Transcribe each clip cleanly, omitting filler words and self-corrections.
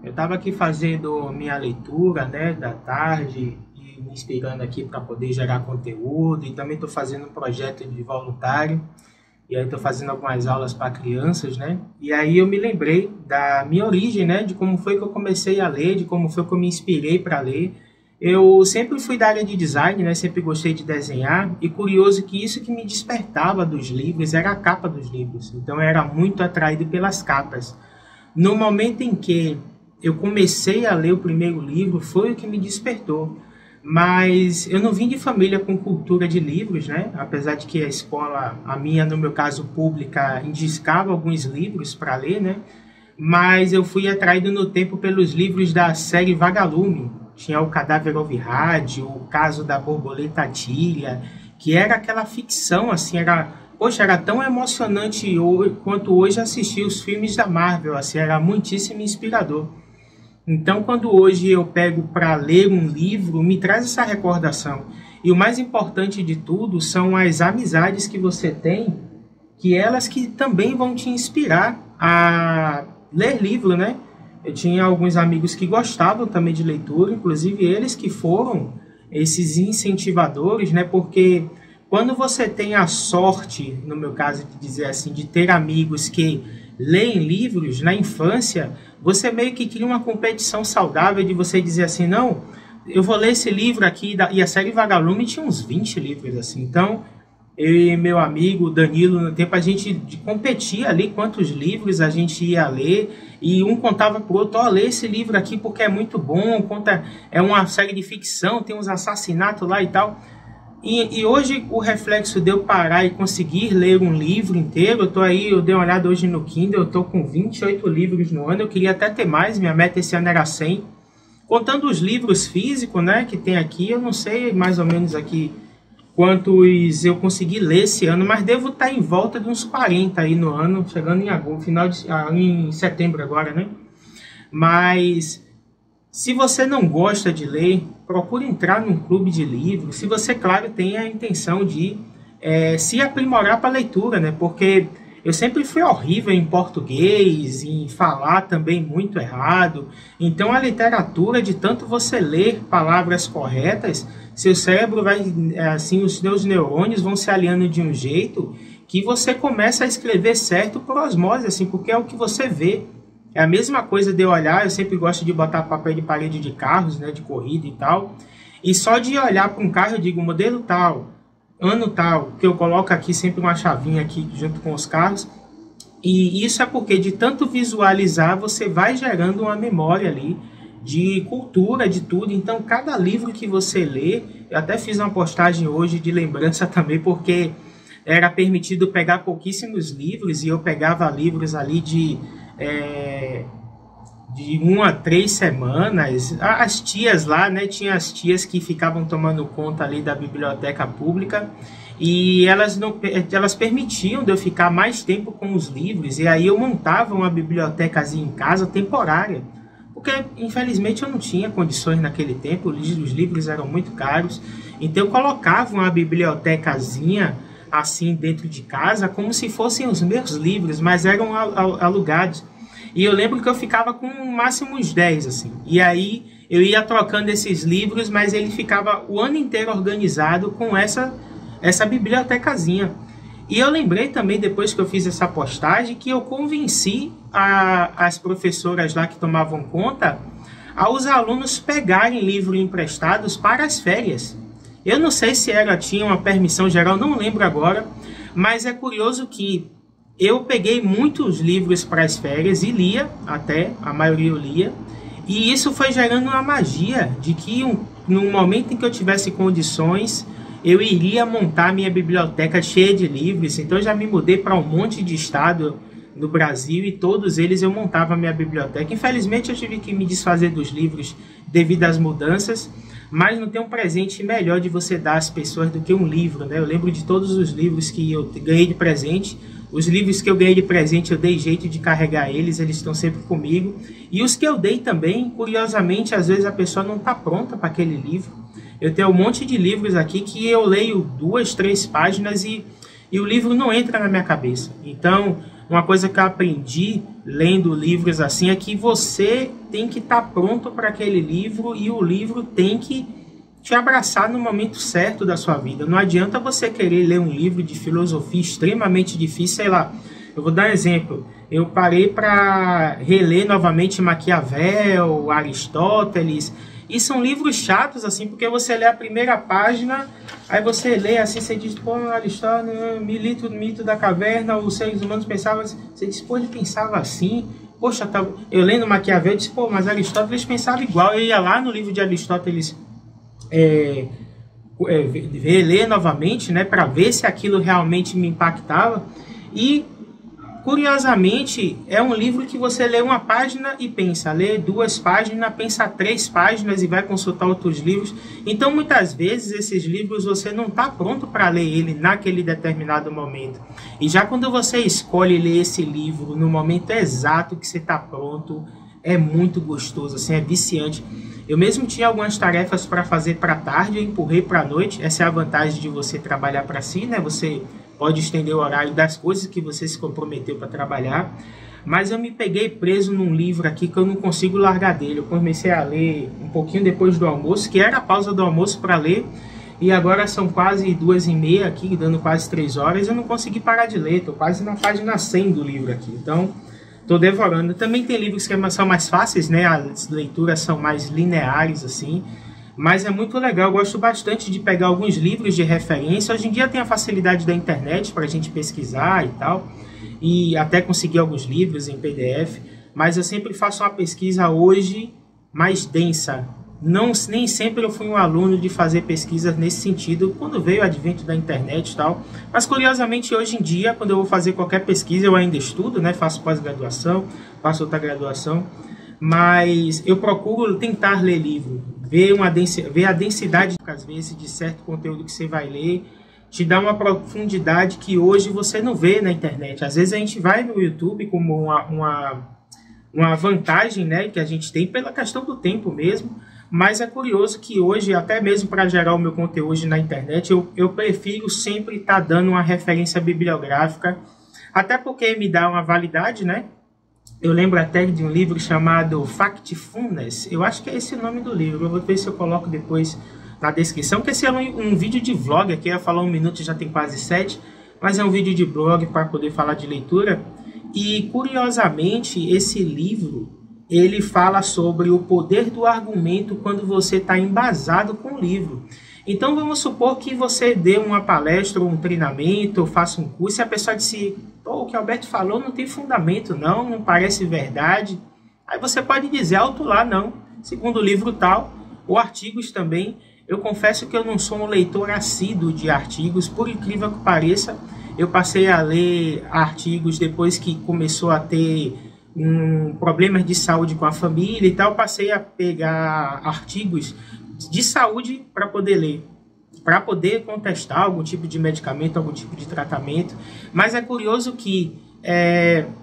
Eu estava aqui fazendo minha leitura, né, da tarde e me inspirando aqui para poder gerar conteúdo e também estou fazendo um projeto de voluntário e aí estou fazendo algumas aulas para crianças, né? E aí eu me lembrei da minha origem, né, de como foi que eu comecei a ler, de como foi que eu me inspirei para ler. Eu sempre fui da área de design, né? Sempre gostei de desenhar e curioso que isso que me despertava dos livros era a capa dos livros. Então eu era muito atraído pelas capas. No momento em que eu comecei a ler o primeiro livro, foi o que me despertou. Mas eu não vim de família com cultura de livros, né? Apesar de que a escola, a minha, no meu caso, pública, indicava alguns livros para ler, né? Mas eu fui atraído no tempo pelos livros da série Vagalume. Tinha o Cadáver Ouve Rádio, o Caso da Borboleta Tília, que era aquela ficção, assim, poxa, era tão emocionante quanto hoje assistir os filmes da Marvel, assim, era muitíssimo inspirador. Então, quando hoje eu pego para ler um livro, me traz essa recordação. E o mais importante de tudo são as amizades que você tem, que elas que também vão te inspirar a ler livro, né? Eu tinha alguns amigos que gostavam também de leitura, inclusive eles que foram esses incentivadores, né? Porque quando você tem a sorte, no meu caso de dizer assim, de ter amigos que leem livros na infância, você meio que cria uma competição saudável de você dizer assim, não, eu vou ler esse livro aqui, e a série Vagalume tinha uns 20 livros assim, então eu e meu amigo Danilo, no tempo a gente competia ali quantos livros a gente ia ler, e um contava pro outro, ó, lê esse livro aqui porque é muito bom, é uma série de ficção, tem uns assassinatos lá e tal. E hoje o reflexo de eu parar e conseguir ler um livro inteiro, eu dei uma olhada hoje no Kindle, eu estou com 28 livros no ano, eu queria até ter mais, minha meta esse ano era 100. Contando os livros físicos, né, que tem aqui, eu não sei mais ou menos aqui quantos eu consegui ler esse ano, mas devo estar em volta de uns 40 aí no ano, chegando em agosto, em setembro agora, né? Mas se você não gosta de ler, procure entrar num clube de livros. Se você, claro, tem a intenção de se aprimorar para a leitura, né? Porque eu sempre fui horrível em português, em falar também muito errado. Então a literatura, de tanto você ler palavras corretas, seu cérebro vai, assim, os seus neurônios vão se alinhando de um jeito que você começa a escrever certo por osmose, assim, porque é o que você vê. É a mesma coisa de eu olhar, eu sempre gosto de botar papel de parede de carros, né, de corrida e tal. E só de olhar para um carro eu digo modelo tal, ano tal, que eu coloco aqui sempre uma chavinha aqui junto com os carros. E isso é porque de tanto visualizar você vai gerando uma memória ali de cultura, de tudo. Então cada livro que você lê, eu até fiz uma postagem hoje de lembrança também, porque era permitido pegar pouquíssimos livros e eu pegava livros ali de 1 a 3 semanas. As tias lá, né, tinha as tias que ficavam tomando conta ali da biblioteca pública e elas permitiam de eu ficar mais tempo com os livros, e aí eu montava uma bibliotecazinha em casa temporária, porque infelizmente eu não tinha condições naquele tempo, os livros eram muito caros, então eu colocava uma bibliotecazinha assim dentro de casa, como se fossem os meus livros, mas eram alugados. E eu lembro que eu ficava com no máximo uns 10, assim. E aí eu ia trocando esses livros, mas ele ficava o ano inteiro organizado com essa bibliotecazinha. E eu lembrei também, depois que eu fiz essa postagem, que eu convenci as professoras lá que tomavam conta aos alunos pegarem livros emprestados para as férias. Eu não sei se tinha uma permissão geral, não lembro agora, mas é curioso que eu peguei muitos livros para as férias e lia, até, a maioria eu lia, e isso foi gerando uma magia de que no momento em que eu tivesse condições, eu iria montar minha biblioteca cheia de livros. Então eu já me mudei para um monte de estado no Brasil e todos eles eu montava minha biblioteca. Infelizmente eu tive que me desfazer dos livros devido às mudanças, mas não tem um presente melhor de você dar às pessoas do que um livro, né? Eu lembro de todos os livros que eu ganhei de presente. Os livros que eu ganhei de presente, eu dei jeito de carregar eles estão sempre comigo. E os que eu dei também, curiosamente, às vezes a pessoa não está pronta para aquele livro. Eu tenho um monte de livros aqui que eu leio 2, 3 páginas e o livro não entra na minha cabeça. Então, uma coisa que eu aprendi lendo livros assim é que você tem que estar pronto para aquele livro e o livro tem que te abraçar no momento certo da sua vida. Não adianta você querer ler um livro de filosofia extremamente difícil, sei lá. Eu vou dar um exemplo. Eu parei para reler novamente Maquiavel, Aristóteles, e são livros chatos, assim, porque você lê a primeira página, aí você lê assim, você diz, pô, Aristóteles, mito da caverna, os seres humanos pensavam assim. Você diz, pô, ele pensava assim. Poxa, tá... eu lendo Maquiavel, eu disse, pô, mas Aristóteles pensava igual. Eu ia lá no livro de Aristóteles ler novamente, né, para ver se aquilo realmente me impactava. E curiosamente é um livro que você lê uma página e pensa, lê 2 páginas, pensa 3 páginas e vai consultar outros livros. Então muitas vezes esses livros você não está pronto para ler ele naquele determinado momento. E já quando você escolhe ler esse livro no momento exato que você está pronto, é muito gostoso, assim, é viciante. Eu mesmo tinha algumas tarefas para fazer para tarde, eu empurrei para a noite. Essa é a vantagem de você trabalhar para si, né? Você pode estender o horário das coisas que você se comprometeu para trabalhar. Mas eu me peguei preso num livro aqui que eu não consigo largar dele. Eu comecei a ler um pouquinho depois do almoço, que era a pausa do almoço para ler. E agora são quase 2h30 aqui, dando quase 3 horas. Eu não consegui parar de ler, estou quase na página 100 do livro aqui. Então, estou devorando. Também tem livros que são mais fáceis, né? As leituras são mais lineares, assim. Mas é muito legal, eu gosto bastante de pegar alguns livros de referência. Hoje em dia tem a facilidade da internet para a gente pesquisar e tal, e até conseguir alguns livros em PDF, mas eu sempre faço uma pesquisa hoje mais densa. Nem sempre eu fui um aluno de fazer pesquisas nesse sentido, quando veio o advento da internet e tal, mas curiosamente hoje em dia, quando eu vou fazer qualquer pesquisa, eu ainda estudo, né? Faço pós-graduação, faço outra graduação, mas eu procuro tentar ler livro, ver a densidade, às vezes, de certo conteúdo que você vai ler, te dá uma profundidade que hoje você não vê na internet. Às vezes a gente vai no YouTube como uma vantagem, né, que a gente tem pela questão do tempo mesmo, mas é curioso que hoje, até mesmo para gerar o meu conteúdo na internet, eu prefiro sempre estar dando uma referência bibliográfica, até porque me dá uma validade, né? Eu lembro até de um livro chamado Factfulness, eu acho que é esse o nome do livro, eu vou ver se eu coloco depois na descrição, que esse é um vídeo de vlog, aqui eu ia falar 1 minuto, já tem quase 7, mas é um vídeo de blog para poder falar de leitura, e curiosamente esse livro, ele fala sobre o poder do argumento quando você está embasado com o livro. Então vamos supor que você dê uma palestra, ou um treinamento, ou faça um curso, e a pessoa disse, o que o Alberto falou não tem fundamento, não parece verdade. Aí você pode dizer alto lá, não, segundo o livro tal, ou artigos também. Eu confesso que eu não sou um leitor assíduo de artigos, por incrível que pareça. Eu passei a ler artigos depois que começou a ter problemas de saúde com a família e tal. Passei a pegar artigos de saúde para poder ler, para poder contestar algum tipo de medicamento, algum tipo de tratamento. Mas é curioso que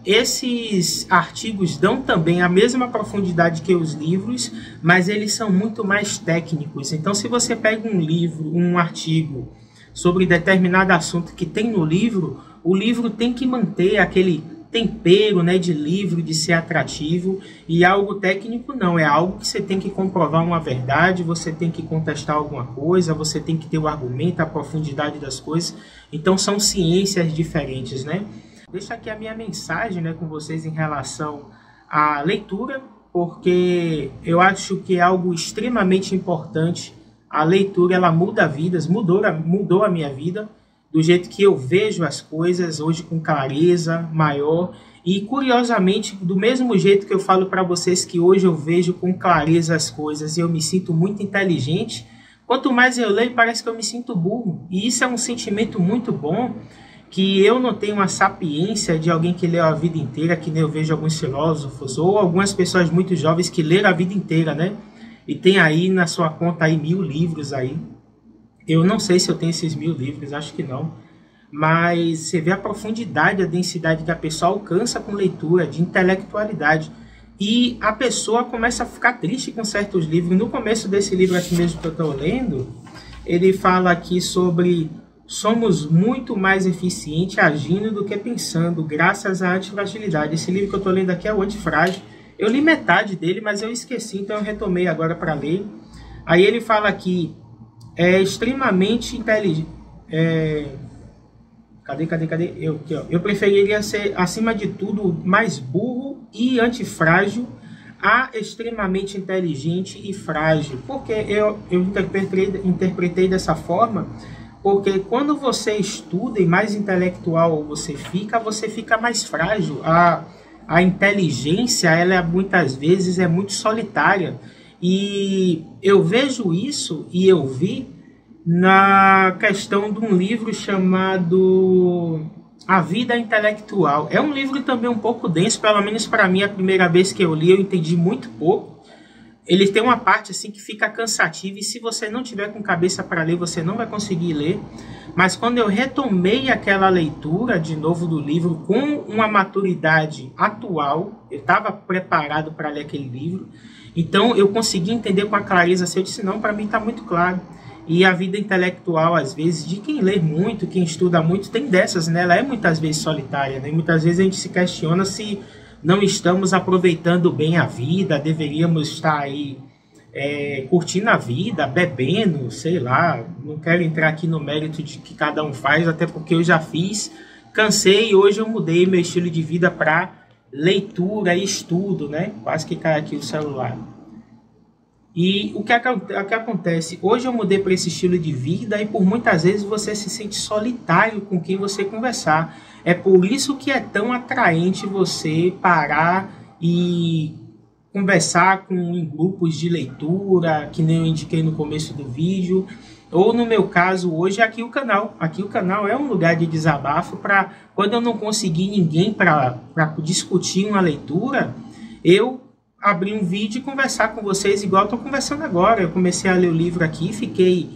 esses artigos dão também a mesma profundidade que os livros, mas eles são muito mais técnicos. Então, se você pega um livro, um artigo sobre determinado assunto que tem no livro, o livro tem que manter aquele tempero, né, de livro, de ser atrativo, e algo técnico não, é algo que você tem que comprovar uma verdade, você tem que contestar alguma coisa, você tem que ter o argumento, a profundidade das coisas. Então são ciências diferentes, né? Deixo aqui a minha mensagem, né, com vocês em relação à leitura, porque eu acho que é algo extremamente importante. A leitura, ela muda vidas, mudou a minha vida, do jeito que eu vejo as coisas hoje com clareza maior. E curiosamente, do mesmo jeito que eu falo para vocês que hoje eu vejo com clareza as coisas e eu me sinto muito inteligente, quanto mais eu leio parece que eu me sinto burro. E isso é um sentimento muito bom, que eu não tenho uma sapiência de alguém que leu a vida inteira, que nem eu vejo alguns filósofos, ou algumas pessoas muito jovens que leram a vida inteira, né? E tem aí na sua conta aí 1000 livros aí. Eu não sei se eu tenho esses 1000 livros, acho que não. Mas você vê a profundidade, a densidade que a pessoa alcança com leitura, de intelectualidade. E a pessoa começa a ficar triste com certos livros. No começo desse livro aqui mesmo que eu estou lendo, ele fala aqui sobre somos muito mais eficientes agindo do que pensando, graças à antifragilidade. Esse livro que eu estou lendo aqui é o Antifrágil. Eu li metade dele, mas eu esqueci, então eu retomei agora para ler. Aí ele fala aqui, é extremamente inteligente. Cadê? Eu preferiria ser, acima de tudo, mais burro e antifrágil a extremamente inteligente e frágil. Porque eu interpretei dessa forma, porque quando você estuda e mais intelectual você fica mais frágil. A inteligência, ela muitas vezes é muito solitária. E eu vejo isso, e eu vi na questão de um livro chamado A Vida Intelectual. É um livro também um pouco denso, pelo menos para mim, a primeira vez que eu li, eu entendi muito pouco. Ele tem uma parte assim que fica cansativa, e se você não tiver com cabeça para ler, você não vai conseguir ler. Mas quando eu retomei aquela leitura de novo do livro com uma maturidade atual, eu estava preparado para ler aquele livro, então eu consegui entender com a clareza assim. Eu disse, não, para mim está muito claro. E a vida intelectual, às vezes, de quem lê muito, quem estuda muito, tem dessas, né? Ela é muitas vezes solitária, né? E muitas vezes a gente se questiona se não estamos aproveitando bem a vida, deveríamos estar aí curtindo a vida, bebendo, sei lá. Não quero entrar aqui no mérito de que cada um faz, até porque eu já fiz, cansei e hoje eu mudei meu estilo de vida para leitura e estudo, né? Quase que cai aqui o celular. E o que acontece? Hoje eu mudei para esse estilo de vida, e por muitas vezes você se sente solitário com quem você conversar. É por isso que é tão atraente você parar e conversar em grupos de leitura, que nem eu indiquei no começo do vídeo. Ou no meu caso hoje, aqui o canal. Aqui o canal é um lugar de desabafo para quando eu não conseguir ninguém para discutir uma leitura, eu abrir um vídeo e conversar com vocês igual eu estou conversando agora. Eu comecei a ler o livro aqui, fiquei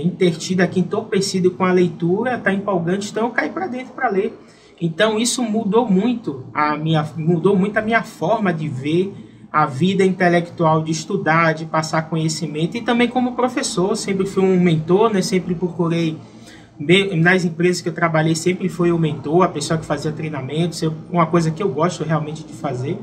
intertido aqui, entorpecido com a leitura, tá empolgante, então eu caí para dentro para ler. Então isso mudou muito a minha forma de ver a vida intelectual, de estudar, de passar conhecimento, e também como professor. Sempre fui um mentor, né? Sempre procurei, nas empresas que eu trabalhei, sempre fui o mentor, a pessoa que fazia treinamentos, uma coisa que eu gosto realmente de fazer,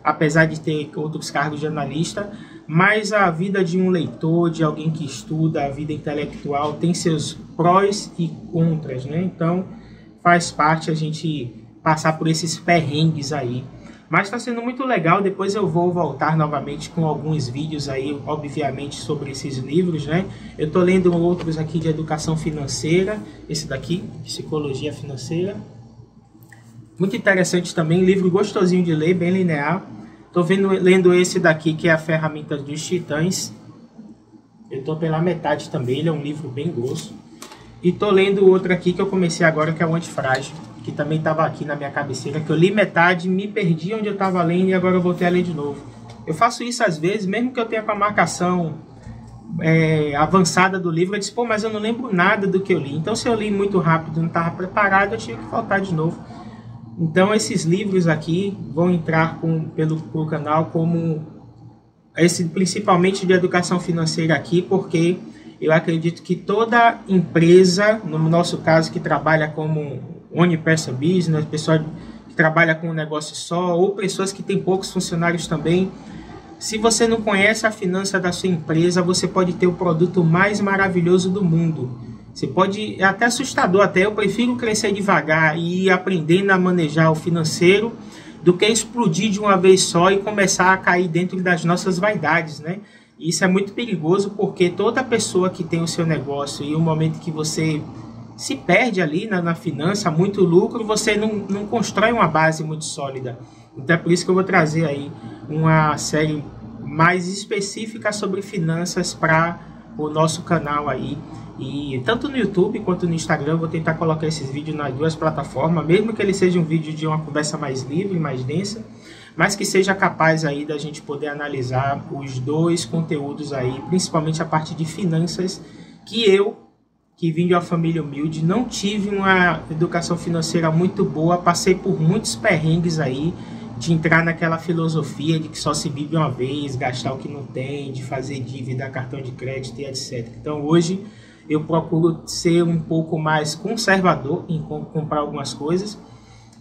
apesar de ter outros cargos de analista. Mas a vida de um leitor, de alguém que estuda, a vida intelectual, tem seus prós e contras, né? Então faz parte a gente passar por esses perrengues aí. Mas está sendo muito legal. Depois eu vou voltar novamente com alguns vídeos aí, obviamente, sobre esses livros, né? Eu estou lendo outros aqui de educação financeira. Esse daqui, Psicologia Financeira. Muito interessante também, livro gostosinho de ler, bem linear. Estou lendo esse daqui, que é a Ferramenta dos Titãs. Eu estou pela metade também, ele é um livro bem grosso. E estou lendo outro aqui que eu comecei agora, que é o Antifrágil, que também estava aqui na minha cabeceira, que eu li metade, me perdi onde eu estava lendo e agora eu voltei a ler de novo. Eu faço isso às vezes, mesmo que eu tenha com a marcação avançada do livro, eu disse, pô, mas eu não lembro nada do que eu li. Então se eu li muito rápido e não estava preparado, eu tive que voltar de novo. Então esses livros aqui vão entrar pelo canal como esse, principalmente de educação financeira aqui, porque eu acredito que toda empresa, no nosso caso que trabalha como one person business, pessoa que trabalha com um negócio só, ou pessoas que têm poucos funcionários também, se você não conhece a finança da sua empresa, você pode ter o produto mais maravilhoso do mundo. Você pode, é até assustador, até eu prefiro crescer devagar e ir aprendendo a manejar o financeiro do que explodir de uma vez só e começar a cair dentro das nossas vaidades, né? Isso é muito perigoso, porque toda pessoa que tem o seu negócio e o momento que você se perde ali na finança, muito lucro, você não constrói uma base muito sólida. Então é por isso que eu vou trazer aí uma série mais específica sobre finanças para o nosso canal aí. E tanto no YouTube quanto no Instagram eu vou tentar colocar esses vídeos nas duas plataformas, mesmo que ele seja um vídeo de uma conversa mais livre, mais densa, mas que seja capaz aí da gente poder analisar os dois conteúdos aí, principalmente a parte de finanças, que vim de uma família humilde, não tive uma educação financeira muito boa, passei por muitos perrengues aí, de entrar naquela filosofia de que só se vive uma vez, gastar o que não tem, de fazer dívida, cartão de crédito e etc. Então hoje eu procuro ser um pouco mais conservador em comprar algumas coisas.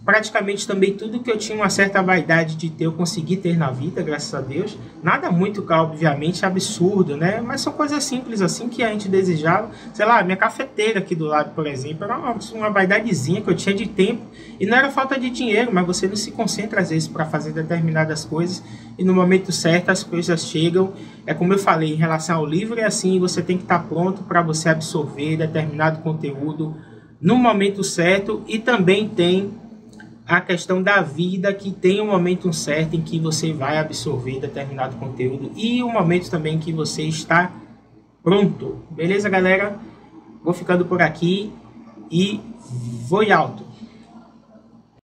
Praticamente também tudo que eu tinha uma certa vaidade de ter, eu consegui ter na vida, graças a Deus. Nada muito, obviamente, absurdo, né? Mas são coisas simples assim que a gente desejava. Sei lá, minha cafeteira aqui do lado, por exemplo, era uma vaidadezinha que eu tinha de tempo. E não era falta de dinheiro, mas você não se concentra às vezes para fazer determinadas coisas. E no momento certo as coisas chegam. É como eu falei, em relação ao livro, é assim, você tem que estar pronto para você absorver determinado conteúdo no momento certo. E também tem a questão da vida, que tem um momento certo em que você vai absorver determinado conteúdo e o momento também que você está pronto. Beleza, galera? Vou ficando por aqui e vou alto.